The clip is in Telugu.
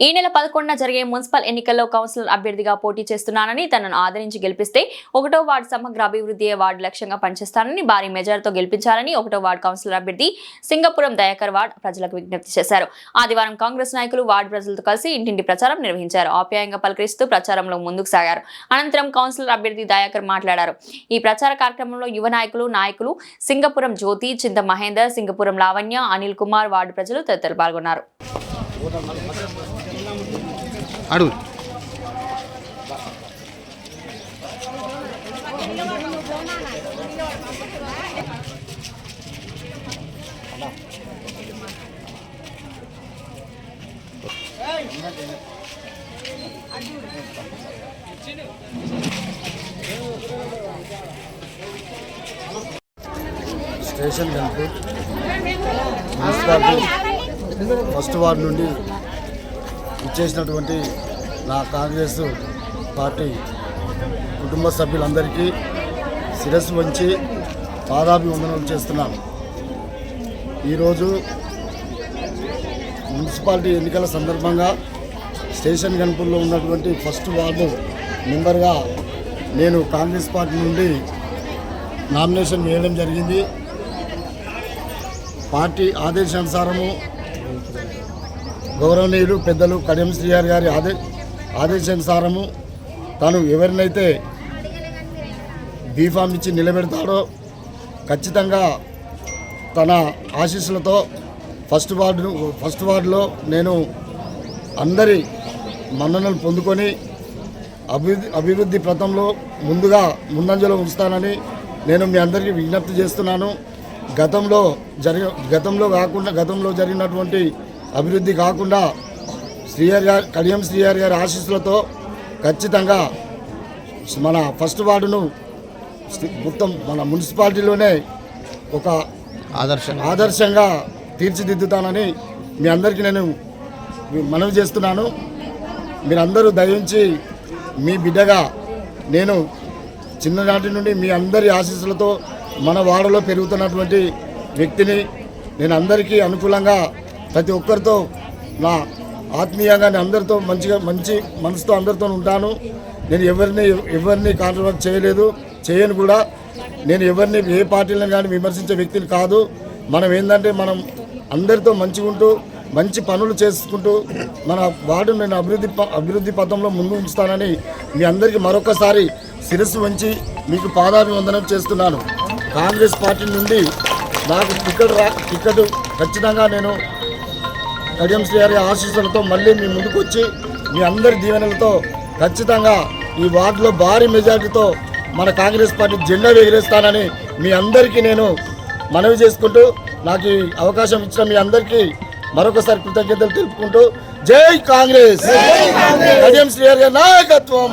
ఈ నెల 11న జరిగే మున్సిపల్ ఎన్నికల్లో కౌన్సిలర్ అభ్యర్థిగా పోటీ చేస్తున్నానని, తనను ఆదరించి గెలిపిస్తే 1వ వార్డు సమగ్ర అభివృద్ధియే వార్డు లక్ష్యంగా పనిచేస్తానని, భారీ మెజార్టీతో గెలిపించాలని 1వ వార్డు కౌన్సిలర్ అభ్యర్థి సింగపురం దయాకర్ వార్డు ప్రజలకు విజ్ఞప్తి చేశారు. ఆదివారం కాంగ్రెస్ నాయకులు వార్డు ప్రజలతో కలిసి ఇంటింటి ప్రచారం నిర్వహించారు. ఆప్యాయంగా పలకరిస్తూ ప్రచారంలో ముందుకు సాగారు. అనంతరం కౌన్సిలర్ అభ్యర్థి దయాకర్ మాట్లాడారు. ఈ ప్రచార కార్యక్రమంలో యువ నాయకులు సింగపురం జ్యోతి, చింత మహేందర్, సింగపురం లావణ్య, అనిల్ కుమార్, వార్డు ప్రజలు తదితరులు పాల్గొన్నారు. Station Ghanpur municipality first ward నుండి ఇచ్చేసినటువంటి నా కాంగ్రెస్ పార్టీ కుటుంబ సభ్యులందరికీ శిరస్సు వంచి పాదాభివందనం చేస్తున్నాను. ఈరోజు మున్సిపాలిటీ ఎన్నికల సందర్భంగా స్టేషన్ గన్పూర్లో ఉన్నటువంటి ఫస్ట్ వార్డు మెంబర్గా నేను కాంగ్రెస్ పార్టీ నుండి నామినేషన్ వేయడం జరిగింది. పార్టీ ఆదేశానుసారము గౌరవనీయులు పెద్దలు కడియం శ్రీహరి గారి ఆదేశానుసారము తను ఎవరినైతే బీఫామ్ ఇచ్చి నిలబెడతాడో ఖచ్చితంగా తన ఆశీస్సులతో ఫస్ట్ వార్డులో నేను అందరి మన్ననలు పొందుకొని అభివృద్ధి పథంలో ముందంజలో ఉంచుతానని నేను మీ అందరికీ విజ్ఞప్తి చేస్తున్నాను. గతంలో జరిగినటువంటి అభివృద్ధి కాకుండా కడియం శ్రీహరి గారి ఆశీస్సులతో ఖచ్చితంగా మన ఫస్ట్ వార్డును మొత్తం మన మున్సిపాలిటీలోనే ఒక ఆదర్శంగా తీర్చిదిద్దుతానని మీ అందరికీ నేను మనవి చేస్తున్నాను. మీరందరూ దయించి మీ బిడ్డగా నేను చిన్ననాటి నుండి మీ అందరి ఆశీస్సులతో మన వాడలో పెరుగుతున్నటువంటి వ్యక్తిని. నేను అందరికీ అనుకూలంగా ప్రతి ఒక్కరితో నా ఆత్మీయంగా అందరితో మంచి మనసుతో అందరితో ఉంటాను. నేను ఎవరిని కాంట్రవర్ట్ చేయను కూడా. నేను ఎవరిని ఏ పార్టీలను కానీ విమర్శించే వ్యక్తిని కాదు. మనం ఏంటంటే మనం అందరితో మంచిగా ఉంటూ మంచి పనులు చేసుకుంటూ మన వార్డు నేను అభివృద్ధి పథంలో ముందు ఉంచుతానని మీ అందరికీ మరొకసారి శిరస్సు వంచి మీకు పాదాభివందనం చేస్తున్నాను. కాంగ్రెస్ పార్టీ నుండి నాకు టికెట్ ఖచ్చితంగా నేను కడియం శ్రీహరి ఆశీస్సులతో మళ్ళీ మీ ముందుకు వచ్చి మీ అందరి దీవెనలతో ఖచ్చితంగా ఈ వార్డులో భారీ మెజార్టీతో మన కాంగ్రెస్ పార్టీ జెండా ఎగిరేస్తానని మీ అందరికీ నేను మనవి చేసుకుంటూ నాకు ఈ అవకాశం ఇచ్చిన మీ అందరికీ మరొకసారి కృతజ్ఞతలు తెలుపుకుంటూ జై కాంగ్రెస్, కడియం శ్రీహరి గారి నాయకత్వం.